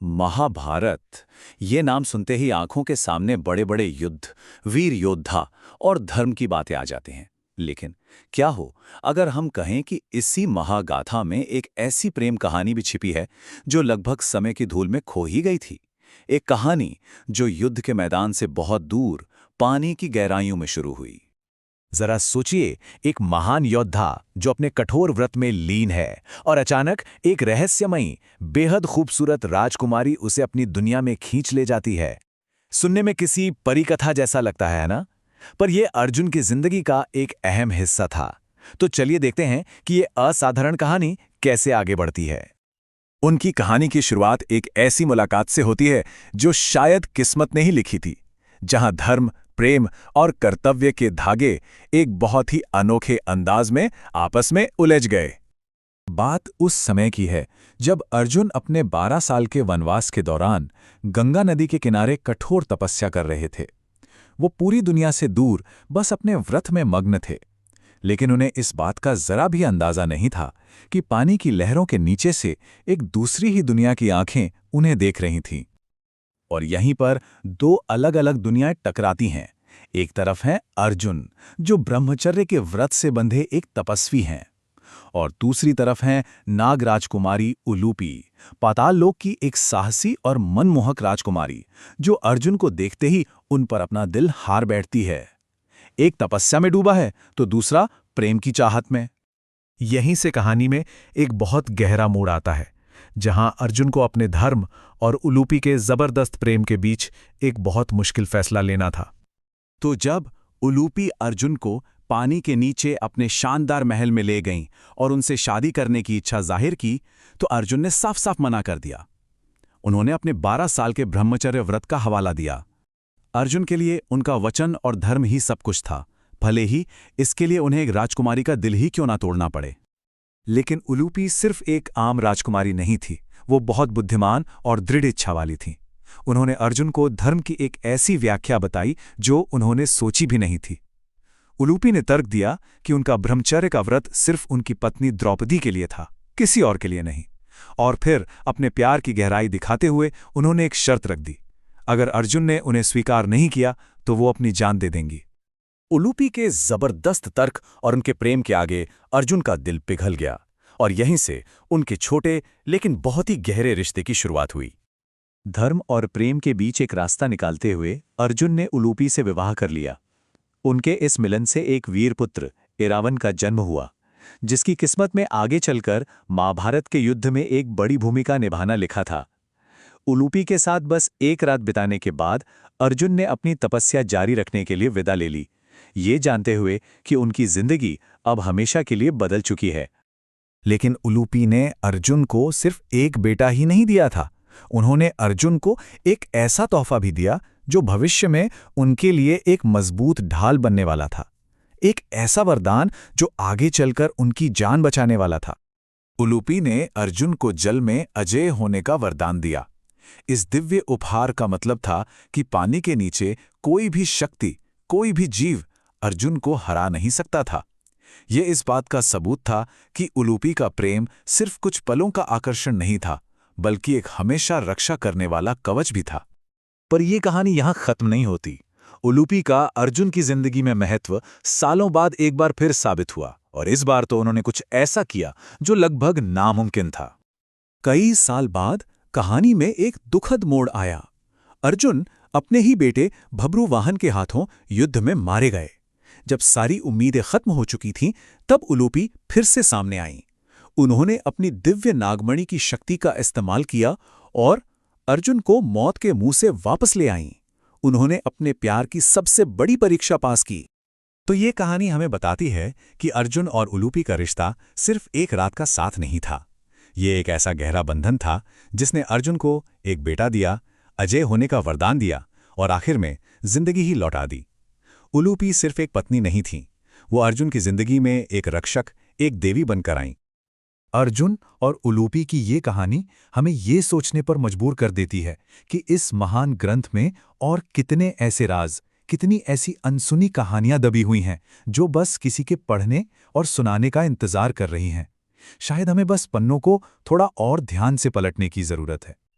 महाभारत, ये नाम सुनते ही आंखों के सामने बड़े बड़े युद्ध, वीर योद्धा और धर्म की बातें आ जाती हैं। लेकिन क्या हो अगर हम कहें कि इसी महागाथा में एक ऐसी प्रेम कहानी भी छिपी है जो लगभग समय की धूल में खो ही गई थी। एक कहानी जो युद्ध के मैदान से बहुत दूर पानी की गहराइयों में शुरू हुई। जरा सोचिए, एक महान योद्धा जो अपने कठोर व्रत में लीन है और अचानक एक रहस्यमयी, बेहद खूबसूरत राजकुमारी उसे अपनी दुनिया में खींच ले जाती है। सुनने में किसी परी कथा जैसा लगता है ना? पर यह अर्जुन की जिंदगी का एक अहम हिस्सा था। तो चलिए देखते हैं कि यह असाधारण कहानी कैसे आगे बढ़ती है। उनकी कहानी की शुरुआत एक ऐसी मुलाकात से होती है जो शायद किस्मत ने ही लिखी थी, जहां धर्म, प्रेम और कर्तव्य के धागे एक बहुत ही अनोखे अंदाज में आपस में उलझ गए। बात उस समय की है जब अर्जुन अपने 12 साल के वनवास के दौरान गंगा नदी के किनारे कठोर तपस्या कर रहे थे। वो पूरी दुनिया से दूर बस अपने व्रत में मग्न थे, लेकिन उन्हें इस बात का जरा भी अंदाजा नहीं था कि पानी की लहरों के नीचे से एक दूसरी ही दुनिया की आंखें उन्हें देख रही थीं। और यहीं पर दो अलग अलग दुनियाएं टकराती हैं। एक तरफ है अर्जुन, जो ब्रह्मचर्य के व्रत से बंधे एक तपस्वी हैं, और दूसरी तरफ है नाग राजकुमारी उलूपी, पाताल लोक की एक साहसी और मनमोहक राजकुमारी, जो अर्जुन को देखते ही उन पर अपना दिल हार बैठती है। एक तपस्या में डूबा है तो दूसरा प्रेम की चाहत में। यहीं से कहानी में एक बहुत गहरा मोड़ आता है, जहां अर्जुन को अपने धर्म और उलूपी के जबरदस्त प्रेम के बीच एक बहुत मुश्किल फैसला लेना था। तो जब उलूपी अर्जुन को पानी के नीचे अपने शानदार महल में ले गईं और उनसे शादी करने की इच्छा जाहिर की, तो अर्जुन ने साफ साफ मना कर दिया। उन्होंने अपने 12 साल के ब्रह्मचर्य व्रत का हवाला दिया। अर्जुन के लिए उनका वचन और धर्म ही सब कुछ था, भले ही इसके लिए उन्हें एक राजकुमारी का दिल ही क्यों ना तोड़ना पड़े। लेकिन उलूपी सिर्फ एक आम राजकुमारी नहीं थी, वो बहुत बुद्धिमान और दृढ़ इच्छा वाली थी। उन्होंने अर्जुन को धर्म की एक ऐसी व्याख्या बताई जो उन्होंने सोची भी नहीं थी। उलूपी ने तर्क दिया कि उनका ब्रह्मचर्य का व्रत सिर्फ उनकी पत्नी द्रौपदी के लिए था, किसी और के लिए नहीं। और फिर अपने प्यार की गहराई दिखाते हुए उन्होंने एक शर्त रख दी, अगर अर्जुन ने उन्हें स्वीकार नहीं किया तो वो अपनी जान दे देंगी। उलूपी के जबरदस्त तर्क और उनके प्रेम के आगे अर्जुन का दिल पिघल गया, और यहीं से उनके छोटे लेकिन बहुत ही गहरे रिश्ते की शुरुआत हुई। धर्म और प्रेम के बीच एक रास्ता निकालते हुए अर्जुन ने उलूपी से विवाह कर लिया। उनके इस मिलन से एक वीर पुत्र इरावन का जन्म हुआ, जिसकी किस्मत में आगे चलकर महाभारत के युद्ध में एक बड़ी भूमिका निभाना लिखा था। उलूपी के साथ बस एक रात बिताने के बाद अर्जुन ने अपनी तपस्या जारी रखने के लिए विदा ले ली, ये जानते हुए कि उनकी जिंदगी अब हमेशा के लिए बदल चुकी है। लेकिन उलूपी ने अर्जुन को सिर्फ एक बेटा ही नहीं दिया था, उन्होंने अर्जुन को एक ऐसा तोहफा भी दिया जो भविष्य में उनके लिए एक मजबूत ढाल बनने वाला था, एक ऐसा वरदान जो आगे चलकर उनकी जान बचाने वाला था। उलूपी ने अर्जुन को जल में अजेय होने का वरदान दिया। इस दिव्य उपहार का मतलब था कि पानी के नीचे कोई भी शक्ति, कोई भी जीव अर्जुन को हरा नहीं सकता था। यह इस बात का सबूत था कि उलूपी का प्रेम सिर्फ कुछ पलों का आकर्षण नहीं था, बल्कि एक हमेशा रक्षा करने वाला कवच भी था। पर यह कहानी यहां खत्म नहीं होती। उलूपी का अर्जुन की जिंदगी में महत्व सालों बाद एक बार फिर साबित हुआ, और इस बार तो उन्होंने कुछ ऐसा किया जो लगभग नामुमकिन था। कई साल बाद कहानी में एक दुखद मोड़ आया। अर्जुन अपने ही बेटे भब्रुवाहन के हाथों युद्ध में मारे गए। जब सारी उम्मीदें खत्म हो चुकी थीं, तब उलूपी फिर से सामने आईं। उन्होंने अपनी दिव्य नागमणि की शक्ति का इस्तेमाल किया और अर्जुन को मौत के मुंह से वापस ले आईं। उन्होंने अपने प्यार की सबसे बड़ी परीक्षा पास की। तो ये कहानी हमें बताती है कि अर्जुन और उलूपी का रिश्ता सिर्फ एक रात का साथ नहीं था। ये एक ऐसा गहरा बंधन था जिसने अर्जुन को एक बेटा दिया, अजय होने का वरदान दिया, और आखिर में जिंदगी ही लौटा दी। उलूपी सिर्फ एक पत्नी नहीं थी, वो अर्जुन की जिंदगी में एक रक्षक, एक देवी बनकर आईं। अर्जुन और उलूपी की ये कहानी हमें ये सोचने पर मजबूर कर देती है कि इस महान ग्रंथ में और कितने ऐसे राज, कितनी ऐसी अनसुनी कहानियां दबी हुई हैं जो बस किसी के पढ़ने और सुनाने का इंतजार कर रही हैं। शायद हमें बस पन्नों को थोड़ा और ध्यान से पलटने की जरूरत है।